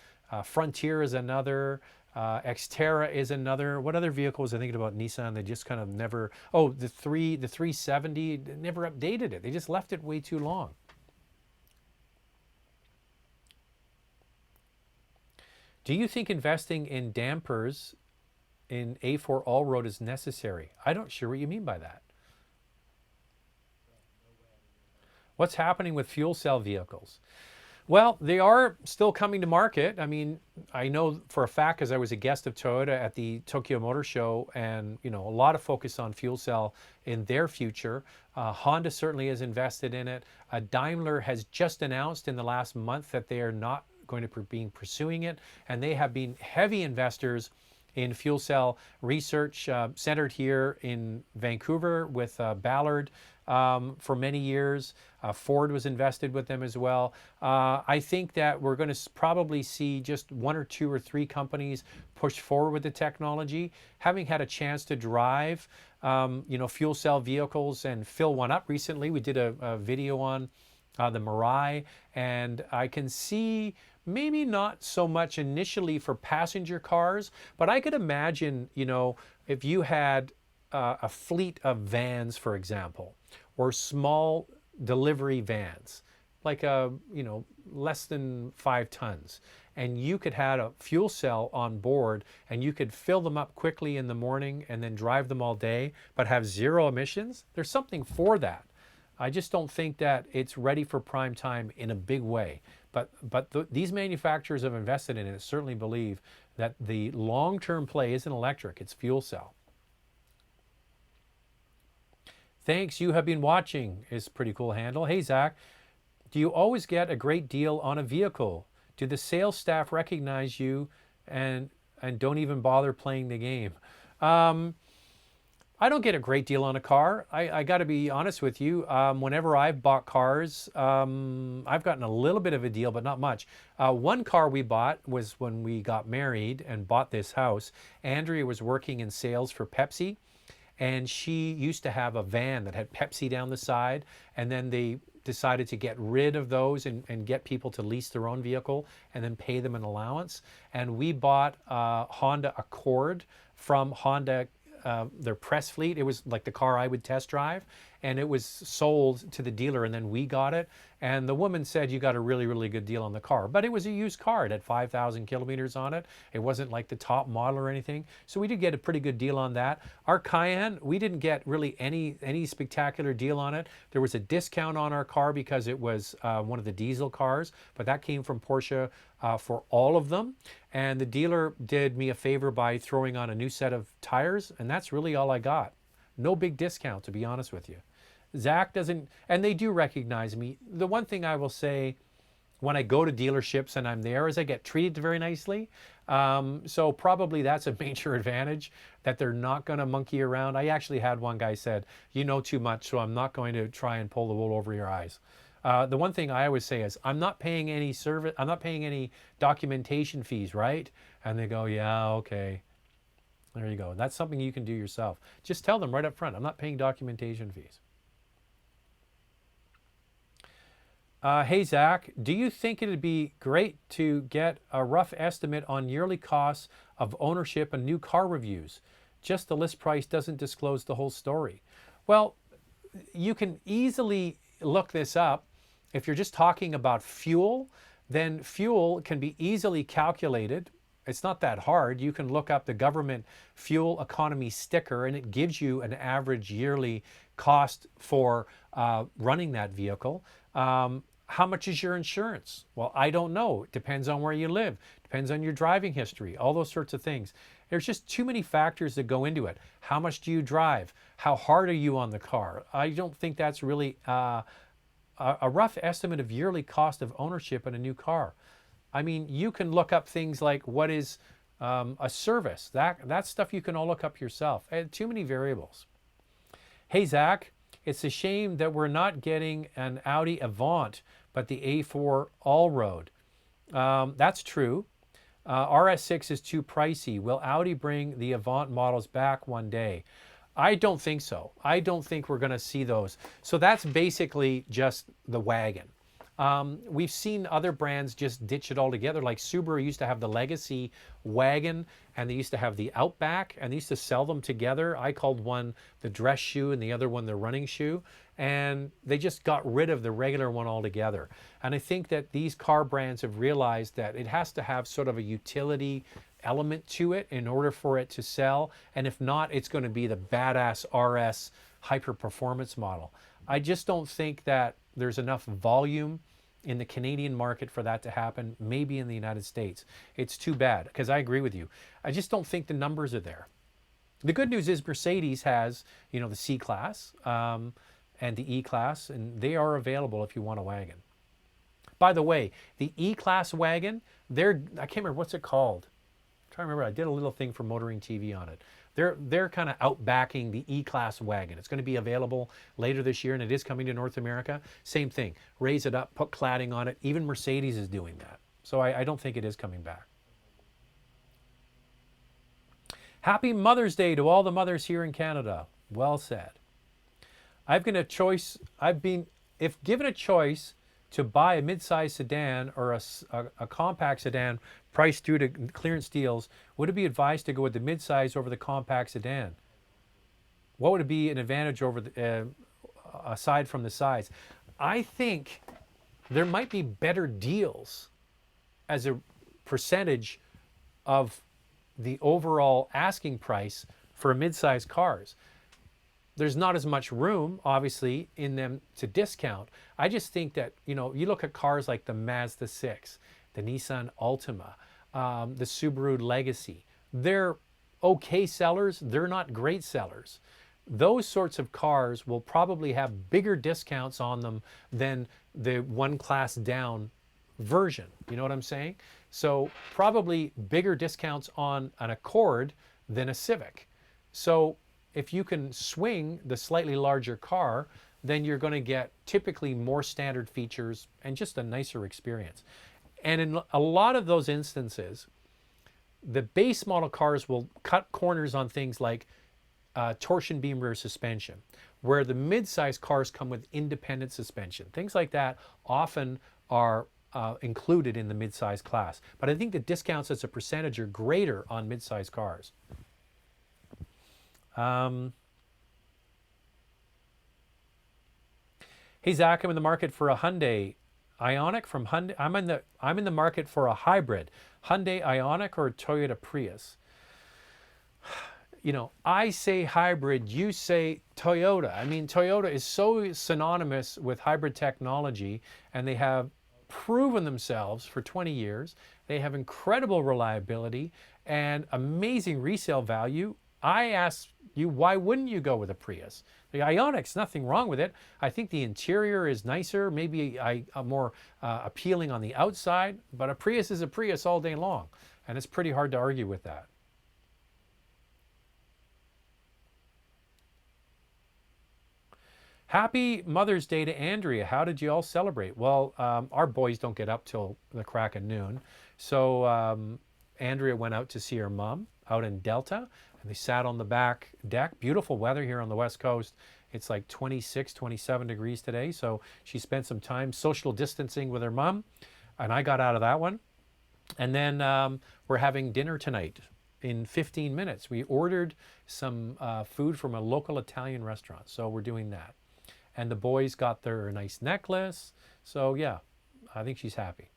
Frontier is another, Xterra is another. What other vehicle was I thinking about Nissan? They just kind of never, the 370, they never updated it. They just left it way too long. Do you think investing in dampers in A4 all-road is necessary? I don't sure what you mean by that. What's happening with fuel cell vehicles? Well, they are still coming to market. I mean, I know for a fact, because I was a guest of Toyota at the Tokyo Motor Show, and a lot of focus on fuel cell in their future. Honda certainly has invested in it. Daimler has just announced in the last month that they are not going to be pursuing it, and they have been heavy investors in fuel cell research, centered here in Vancouver with Ballard for many years. Ford was invested with them as well. I think that we're going to probably see just 1 or 2 or 3 companies push forward with the technology. Having had a chance to drive, fuel cell vehicles and fill one up recently, we did a video on the Mirai, and I can see maybe not so much initially for passenger cars, but I could imagine, if you had a fleet of vans, for example, or small delivery vans, like less than 5 tons, and you could have a fuel cell on board and you could fill them up quickly in the morning and then drive them all day, but have 0 emissions. There's something for that. I just don't think that it's ready for prime time in a big way. But these manufacturers have invested in it and certainly believe that the long-term play isn't electric, it's fuel cell. Thanks, you have been watching is a pretty cool handle. Hey, Zach, do you always get a great deal on a vehicle? Do the sales staff recognize you and don't even bother playing the game? I don't get a great deal on a car. I got to be honest with you. Whenever I've bought cars, I've gotten a little bit of a deal, but not much. One car we bought was when we got married and bought this house. Andrea was working in sales for Pepsi, and she used to have a van that had Pepsi down the side, and then they decided to get rid of those and get people to lease their own vehicle and then pay them an allowance. And we bought a Honda Accord from Honda, their press fleet. It was like the car I would test drive, and it was sold to the dealer, and then we got it. And the woman said, you got a really, really good deal on the car. But it was a used car. It had 5,000 kilometers on it. It wasn't like the top model or anything. So we did get a pretty good deal on that. Our Cayenne, we didn't get really any spectacular deal on it. There was a discount on our car because it was one of the diesel cars, but that came from Porsche for all of them. And the dealer did me a favor by throwing on a new set of tires, and that's really all I got. No big discount, to be honest with you. Zach doesn't, and they do recognize me. The one thing I will say when I go to dealerships and I'm there is I get treated very nicely. So probably that's a major advantage, that they're not going to monkey around. I actually had one guy said, you know too much, so I'm not going to try and pull the wool over your eyes. The one thing I always say is, I'm not paying any service, I'm not paying any documentation fees, right? And they go, yeah, okay. There you go. That's something you can do yourself. Just tell them right up front, I'm not paying documentation fees. Hey, Zach, do you think it'd be great to get a rough estimate on yearly costs of ownership and new car reviews? Just the list price doesn't disclose the whole story. Well, you can easily look this up. If you're just talking about fuel, then fuel can be easily calculated. It's not that hard. You can look up the government fuel economy sticker and it gives you an average yearly cost for running that vehicle. How much is your insurance? Well, I don't know. It depends on where you live. Depends on your driving history, all those sorts of things. There's just too many factors that go into it. How much do you drive? How hard are you on the car? I don't think that's really a rough estimate of yearly cost of ownership in a new car. I mean, you can look up things like what is a service. That stuff you can all look up yourself. Too many variables. Hey, Zach, it's a shame that we're not getting an Audi Avant, but the A4 Allroad. That's true. RS6 is too pricey. Will Audi bring the Avant models back one day? I don't think so. I don't think we're going to see those. So that's basically just the wagon. We've seen other brands just ditch it altogether. Like Subaru used to have the Legacy wagon, and they used to have the Outback, and they used to sell them together. I called one the dress shoe and the other one the running shoe, and they just got rid of the regular one altogether. And I think that these car brands have realized that it has to have sort of a utility element to it in order for it to sell, and if not, it's going to be the badass RS hyper performance model. I just don't think that there's enough volume in the Canadian market for that to happen, maybe in the United States. It's too bad, because I agree with you. I just don't think the numbers are there. The good news is Mercedes has, you know, the C-Class and the E-Class, and they are available if you want a wagon. By the way, the E-Class wagon, I can't remember, what's it called? I'm trying to remember, I did a little thing for Motoring TV on it. They're kind of outbacking the E-Class wagon. It's going to be available later this year, and it is coming to North America. Same thing, raise it up, put cladding on it. Even Mercedes is doing that. So I don't think it is coming back. Happy Mother's Day to all the mothers here in Canada. Well said. If given a choice to buy a midsize sedan or a compact sedan priced due to clearance deals, would it be advised to go with the midsize over the compact sedan? What would it be an advantage over aside from the size? I think there might be better deals as a percentage of the overall asking price for midsize cars. There's not as much room, obviously, in them to discount. I just think that, you know, you look at cars like the Mazda 6, the Nissan Altima, the Subaru Legacy. They're okay sellers. They're not great sellers. Those sorts of cars will probably have bigger discounts on them than the one class down version. You know what I'm saying? So probably bigger discounts on an Accord than a Civic. So if you can swing the slightly larger car, then you're going to get typically more standard features and just a nicer experience. And in a lot of those instances, the base model cars will cut corners on things like torsion beam rear suspension, where the mid-size cars come with independent suspension. Things like that often are included in the mid-size class. But I think the discounts as a percentage are greater on mid-size cars. Hey Zach, I'm in the market for a Hyundai Ioniq from Hyundai. I'm in the market for a hybrid Hyundai Ioniq or a Toyota Prius. You know, I say hybrid, you say Toyota. I mean, Toyota is so synonymous with hybrid technology, and they have proven themselves for 20 years. They have incredible reliability and amazing resale value. I ask you, why wouldn't you go with a Prius? The Ioniq's nothing wrong with it. I think the interior is nicer, maybe more appealing on the outside, but a Prius is a Prius all day long, and it's pretty hard to argue with that. Happy Mother's Day to Andrea. How did you all celebrate? Well, our boys don't get up till the crack of noon, so Andrea went out to see her mom out in Delta, And they sat on the back deck. Beautiful weather here on the West Coast. It's like 26, 27 degrees today. So she spent some time social distancing with her mom, and I got out of that one. And then we're having dinner tonight in 15 minutes. We ordered some food from a local Italian restaurant. So we're doing that. And the boys got their nice necklace. So yeah, I think she's happy.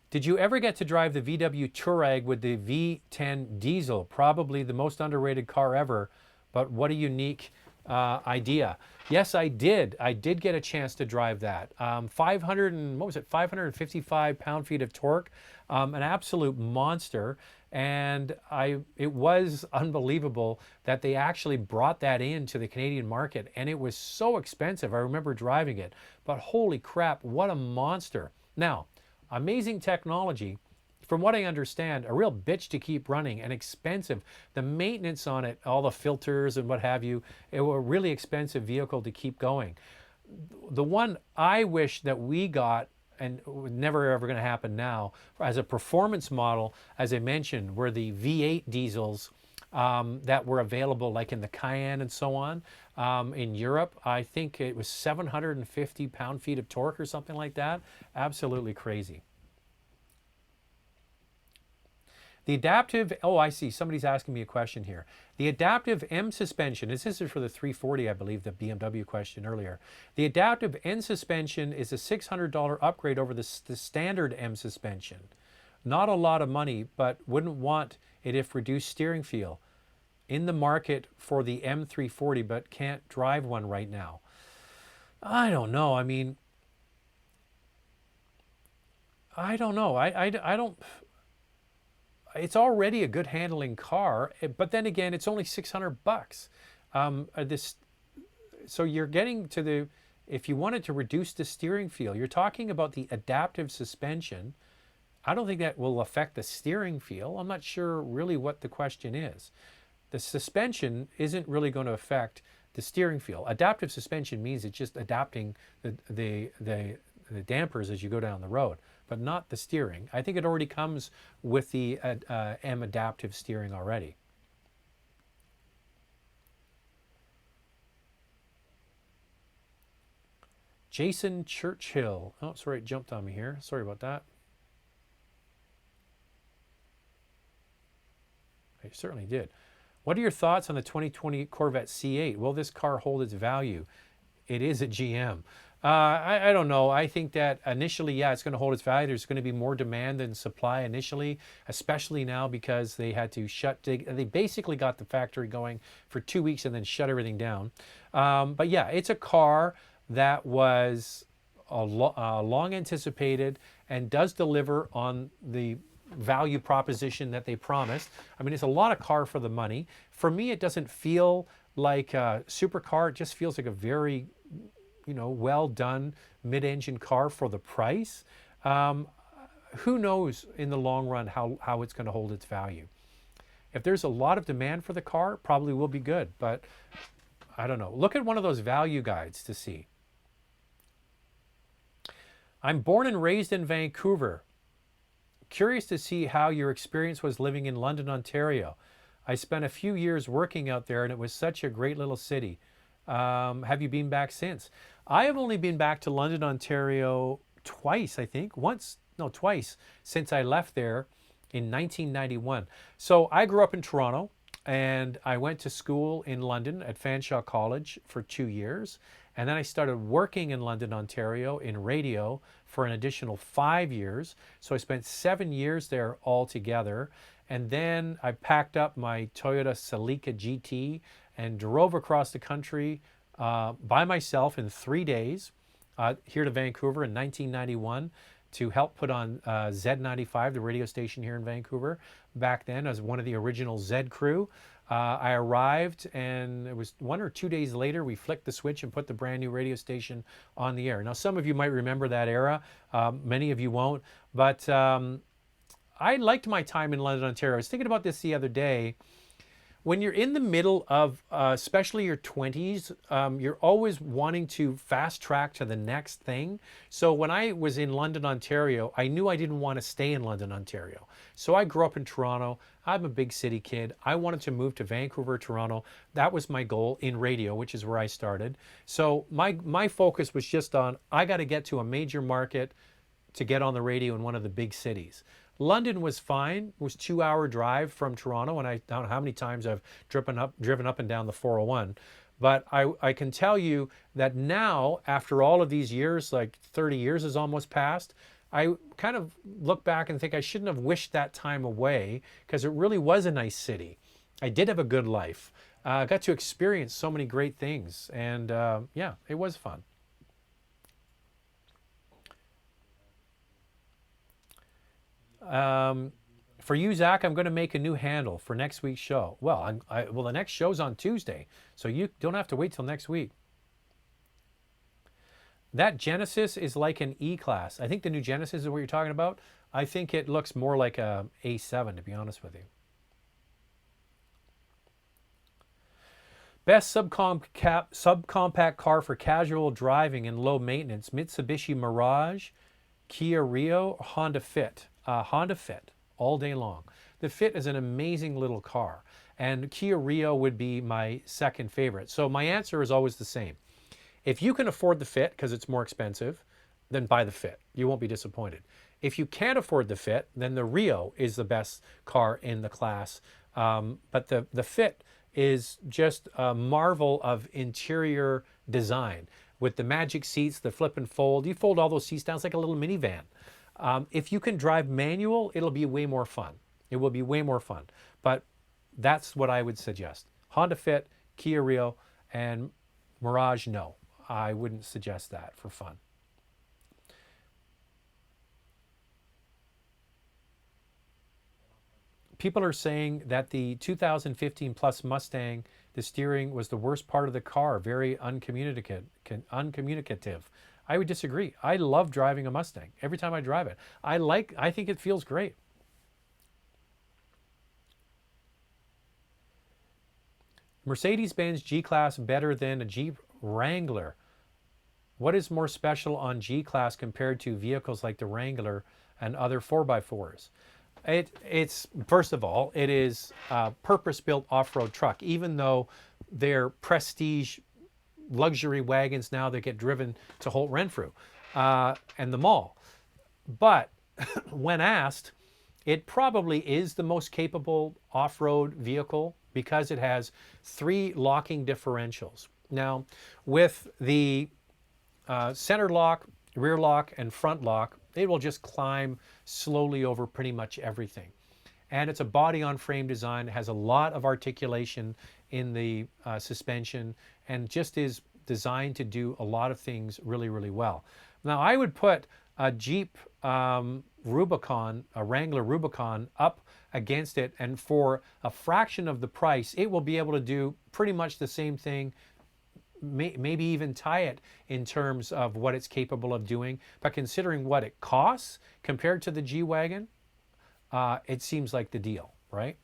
Did you ever get to drive the VW Touareg with the V10 diesel? Probably the most underrated car ever, but what a unique idea. Yes, I did. I did get a chance to drive that. 555 pound-feet of torque, an absolute monster. And it was unbelievable that they actually brought that into the Canadian market, and it was so expensive. I remember driving it, but holy crap, what a monster. Now, amazing technology. From what I understand, a real bitch to keep running and expensive. The maintenance on it, all the filters and what have you, it was a really expensive vehicle to keep going. The one I wish that we got, and never ever going to happen now, as a performance model, as I mentioned, were the V8 diesels that were available like in the Cayenne and so on. In Europe, I think it was 750 pound-feet of torque or something like that. Absolutely crazy. The adaptive, oh, I see, somebody's asking me a question here. The adaptive M suspension, this is for the 340, I believe, the BMW question earlier. The adaptive M suspension is a $600 upgrade over the standard M suspension. Not a lot of money, but wouldn't want it if reduced steering feel. In the market for the M340, but can't drive one right now. I don't know. I mean, I don't know. I don't... It's already a good handling car, but then again, it's only $600. So you're getting to the, if you wanted to reduce the steering feel, you're talking about the adaptive suspension. I don't think that will affect the steering feel. I'm not sure really what the question is. The suspension isn't really going to affect the steering feel. Adaptive suspension means it's just adapting the dampers as you go down the road, but not the steering. I think it already comes with the M adaptive steering already. Jason Churchill. Oh, sorry, it jumped on me here. Sorry about that. I certainly did. What are your thoughts on the 2020 Corvette C8? Will this car hold its value? It is a GM. I don't know. I think that initially, yeah, it's going to hold its value. There's going to be more demand than supply initially, especially now because they had to they basically got the factory going for 2 weeks and then shut everything down. But yeah, it's a car that was long anticipated and does deliver on the value proposition that they promised. I mean, it's a lot of car for the money. For me, it doesn't feel like a supercar. It just feels like a very, well done mid-engine car for the price. Who knows in the long run how it's going to hold its value. If there's a lot of demand for the car, it probably will be good, but I don't know. Look at one of those value guides to see. I'm born and raised in Vancouver. Curious to see how your experience was living in London, Ontario. I spent a few years working out there and it was such a great little city. Have you been back since? I have only been back to London, Ontario twice, I think. Twice since I left there in 1991. So I grew up in Toronto and I went to school in London at Fanshawe College for 2 years. And then I started working in London, Ontario in radio for an additional 5 years. So I spent 7 years there altogether. And then I packed up my Toyota Celica GT and drove across the country by myself in 3 days here to Vancouver in 1991 to help put on Z95, the radio station here in Vancouver. Back then, as one of the original Z crew. I arrived and it was 1 or 2 days later, we flicked the switch and put the brand new radio station on the air. Now, some of you might remember that era. Many of you won't. But I liked my time in London, Ontario. I was thinking about this the other day. when you're in the middle of, especially your 20s, you're always wanting to fast track to the next thing. So when I was in London, Ontario, I knew I didn't want to stay in London, Ontario. So I grew up in Toronto. I'm a big city kid. I wanted to move to Vancouver, Toronto. That was my goal in radio, which is where I started. So my focus was just on, I got to get to a major market to get on the radio in one of the big cities. London was fine. It was a 2-hour drive from Toronto, and I don't know how many times I've driven up and down the 401. But I can tell you that now, after all of these years, like 30 years has almost passed, I kind of look back and think I shouldn't have wished that time away, because it really was a nice city. I did have a good life. I got to experience so many great things, and yeah, it was fun. For you, Zach, I'm going to make a new handle for next week's show. Well, well, the next show's on Tuesday, so you don't have to wait till next week. That Genesis is like an E-Class. I think the new Genesis is what you're talking about. I think it looks more like a A7, to be honest with you. Best subcompact car for casual driving and low maintenance: Mitsubishi Mirage, Kia Rio, Honda Fit. Honda Fit all day long. The Fit is an amazing little car, and Kia Rio would be my second favorite. So my answer is always the same. If you can afford the Fit because it's more expensive, then buy the Fit. You won't be disappointed. If you can't afford the Fit, then the Rio is the best car in the class. But the Fit is just a marvel of interior design with the magic seats, the flip and fold. You fold all those seats down, it's like a little minivan. If you can drive manual, it'll be way more fun. It will be way more fun. But that's what I would suggest. Honda Fit, Kia Rio, and Mirage, no. I wouldn't suggest that for fun. People are saying that the 2015 Plus Mustang, the steering was the worst part of the car, very uncommunicative. I would disagree. I love driving a Mustang. Every time I drive it, I think it feels great. Mercedes-Benz G-Class better than a Jeep Wrangler. What is more special on G-Class compared to vehicles like the Wrangler and other 4x4s? It's first of all, it is a purpose-built off-road truck, even though they're prestige luxury wagons now that get driven to Holt Renfrew and the mall. But when asked, it probably is the most capable off-road vehicle because it has 3 locking differentials. Now, with the center lock, rear lock, and front lock, it will just climb slowly over pretty much everything. And it's a body-on-frame design. It has a lot of articulation in the suspension and just is designed to do a lot of things really, really well. Now, I would put a Jeep Rubicon, a Wrangler Rubicon, up against it, and for a fraction of the price, it will be able to do pretty much the same thing, maybe even tie it in terms of what it's capable of doing. But considering what it costs compared to the G-Wagon, it seems like the deal, right?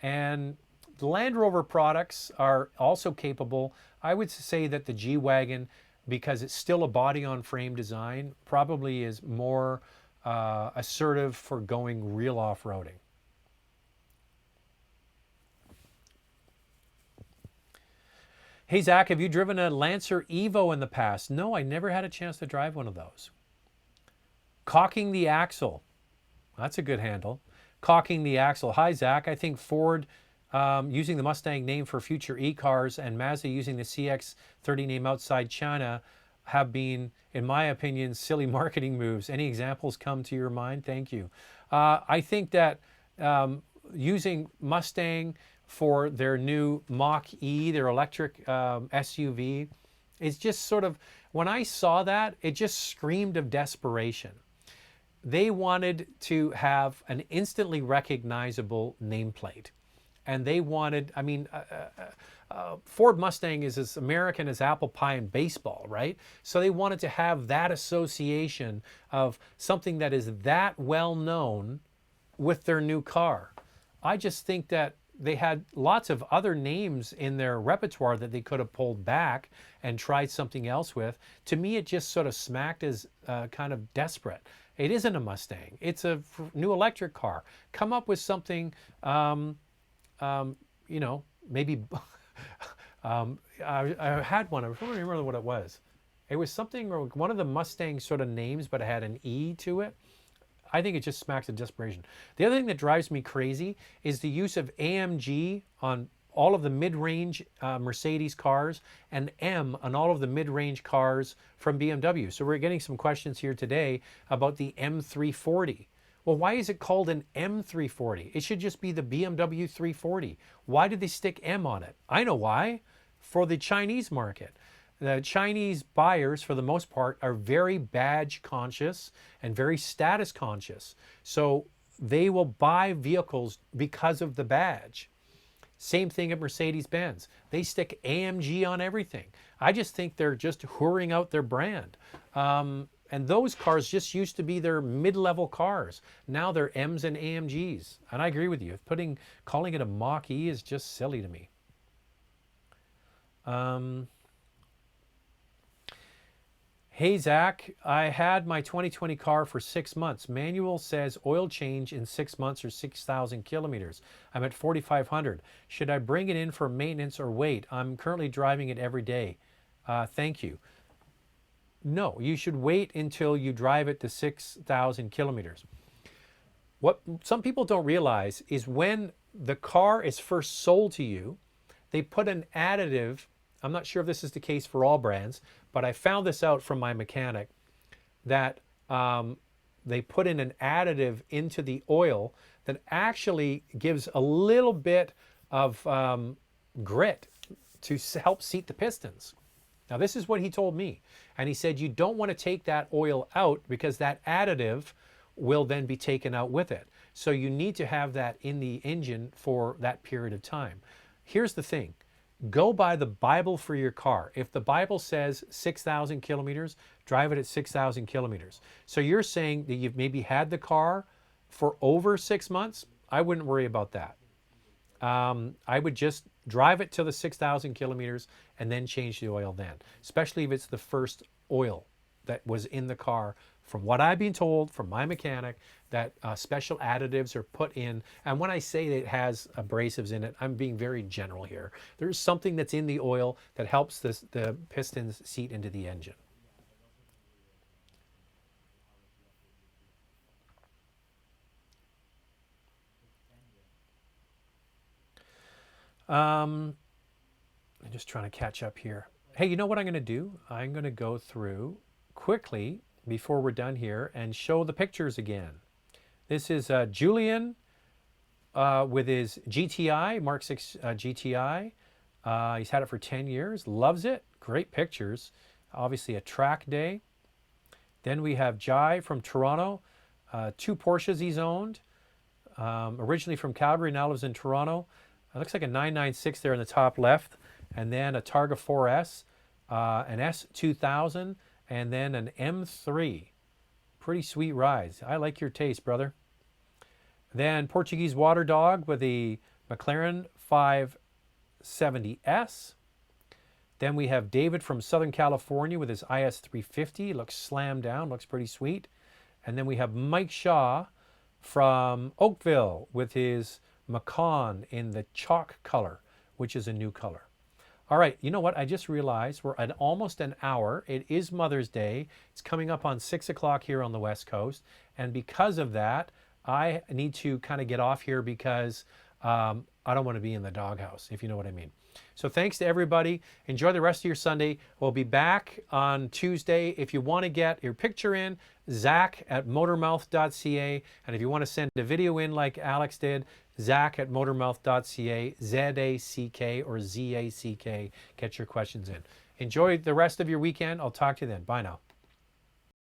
And the Land Rover products are also capable. I would say that the G-Wagon, because it's still a body-on-frame design, probably is more assertive for going real off-roading. Hey, Zach, have you driven a Lancer Evo in the past? No, I never had a chance to drive one of those. Caulking the axle. That's a good handle. Caulking the axle. Hi, Zach. I think Ford using the Mustang name for future e-cars and Mazda using the CX-30 name outside China have been, in my opinion, silly marketing moves. Any examples come to your mind? Thank you. I think that using Mustang for their new Mach-E, their electric SUV, it's just sort of, when I saw that, it just screamed of desperation. They wanted to have an instantly recognizable nameplate. And they wanted, I mean, Ford Mustang is as American as apple pie and baseball, right? So they wanted to have that association of something that is that well known with their new car. I just think that they had lots of other names in their repertoire that they could have pulled back and tried something else with. To me, it just sort of smacked as kind of desperate. It isn't a Mustang. It's a new electric car. Come up with something, you know, maybe. I had one. I don't remember what it was. It was something, or one of the Mustang sort of names, but it had an E to it. I think it just smacks of desperation. The other thing that drives me crazy is the use of AMG on all of the mid-range Mercedes cars and M on all of the mid-range cars from BMW. So we're getting some questions here today about the M340. Well, why is it called an M340? It should just be the BMW 340. Why did they stick M on it? I know why. For the Chinese market. The Chinese buyers, for the most part, are very badge conscious and very status conscious. So they will buy vehicles because of the badge. Same thing at Mercedes-Benz. They stick AMG on everything. I just think they're just whoring out their brand. And those cars just used to be their mid-level cars. Now they're M's and AMGs. And I agree with you. Calling it a Mach-E is just silly to me. Hey Zach, I had my 2020 car for 6 months. Manual says oil change in 6 months or 6,000 kilometers. I'm at 4,500. Should I bring it in for maintenance or wait? I'm currently driving it every day. Thank you. No, you should wait until you drive it to 6,000 kilometers. What some people don't realize is when the car is first sold to you, they put an additive. I'm not sure if this is the case for all brands, but I found this out from my mechanic that they put in an additive into the oil that actually gives a little bit of grit to help seat the pistons. Now, this is what he told me. And he said, you don't want to take that oil out because that additive will then be taken out with it. So you need to have that in the engine for that period of time. Here's the thing. Go by the Bible for your car. If the Bible says 6,000 kilometers, drive it at 6,000 kilometers. So you're saying that you've maybe had the car for over 6 months? I wouldn't worry about that. I would just drive it to the 6,000 kilometers and then change the oil then, especially if it's the first oil that was in the car. From what I've been told from my mechanic, that special additives are put in. And when I say that it has abrasives in it, I'm being very general here. There's something that's in the oil that helps the pistons seat into the engine. I'm just trying to catch up here. Hey, you know what I'm going to do? I'm going to go through quickly before we're done here and show the pictures again. This is Julian with his GTI, Mark 6 GTI. He's had it for 10 years, loves it, great pictures. Obviously a track day. Then we have Jai from Toronto, 2 Porsches he's owned. Originally from Calgary, now lives in Toronto. It looks like a 996 there in the top left. And then a Targa 4S, an S2000, and then an M3. Pretty sweet rides. I like your taste, brother. Then Portuguese Water Dog with the McLaren 570S. Then we have David from Southern California with his IS350. Looks slammed down, looks pretty sweet. And then we have Mike Shaw from Oakville with his Macan in the chalk color, which is a new color. All right, you know what? I just realized we're at almost an hour. It is Mother's Day. It's coming up on 6 o'clock here on the West Coast. And because of that, I need to kind of get off here because I don't want to be in the doghouse, if you know what I mean. So thanks to everybody. Enjoy the rest of your Sunday. We'll be back on Tuesday. If you want to get your picture in, zach@motormouth.ca. And if you want to send a video in like Alex did, zach@motormouth.ca, Z-A-C-K or Z-A-C-K. Get your questions in. Enjoy the rest of your weekend. I'll talk to you then. Bye now.